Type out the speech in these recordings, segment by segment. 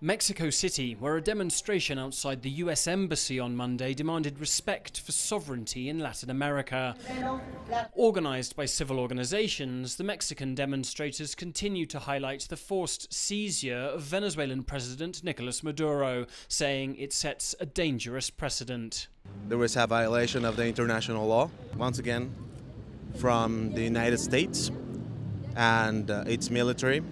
Mexico City, where a demonstration outside the US Embassy on Monday demanded respect for sovereignty in Latin America. Organised by civil organisations, the Mexican demonstrators continue to highlight the forced seizure of Venezuelan President Nicolas Maduro, saying it sets a dangerous precedent. There was a violation of the international law, once again, from the United States and its military,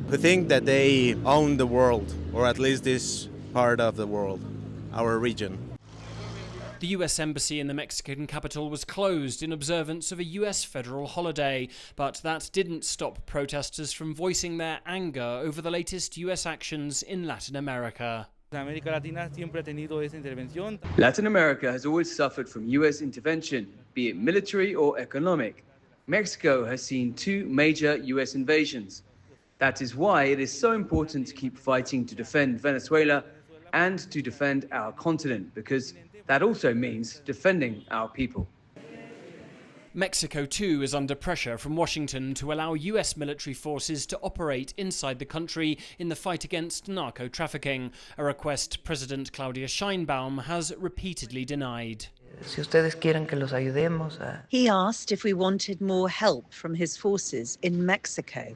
who think that they own the world, or at least this part of the world, our region. The US Embassy in the Mexican capital was closed in observance of a US federal holiday, but that didn't stop protesters from voicing their anger over the latest US actions in Latin America. Latin America has always suffered from US intervention, be it military or economic. Mexico has seen two major US invasions. That is why it is so important to keep fighting to defend Venezuela and to defend our continent, because that also means defending our people. Mexico too is under pressure from Washington to allow US military forces to operate inside the country in the fight against narco-trafficking, a request President Claudia Sheinbaum has repeatedly denied. He asked if we wanted more help from his forces in Mexico.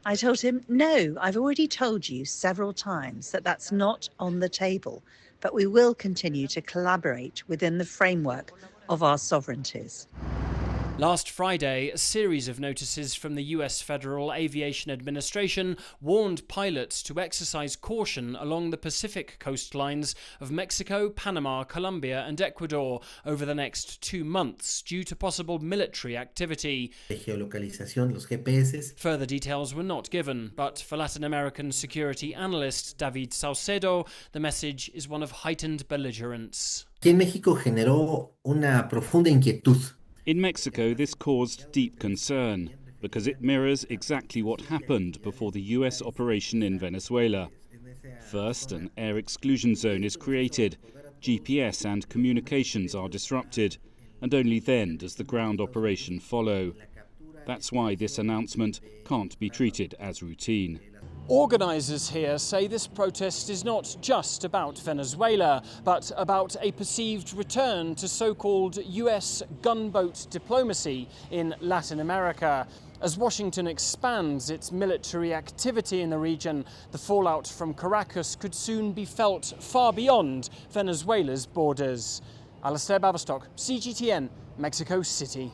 I told him, no, I've already told you several times that that's not on the table, but we will continue to collaborate within the framework of our sovereignties. Last Friday, a series of notices from the US Federal Aviation Administration warned pilots to exercise caution along the Pacific coastlines of Mexico, Panama, Colombia and Ecuador over the next 2 months due to possible military activity. Further details were not given, but for Latin American security analyst David Saucedo, the message is one of heightened belligerence. En México generó una profunda inquietud. In Mexico, this caused deep concern because it mirrors exactly what happened before the US operation in Venezuela. First, an air exclusion zone is created, GPS and communications are disrupted, and only then does the ground operation follow. That's why this announcement can't be treated as routine. Organisers here say this protest is not just about Venezuela, but about a perceived return to so-called US gunboat diplomacy in Latin America. As Washington expands its military activity in the region, the fallout from Caracas could soon be felt far beyond Venezuela's borders. Alasdair, Baverstock, CGTN, Mexico City.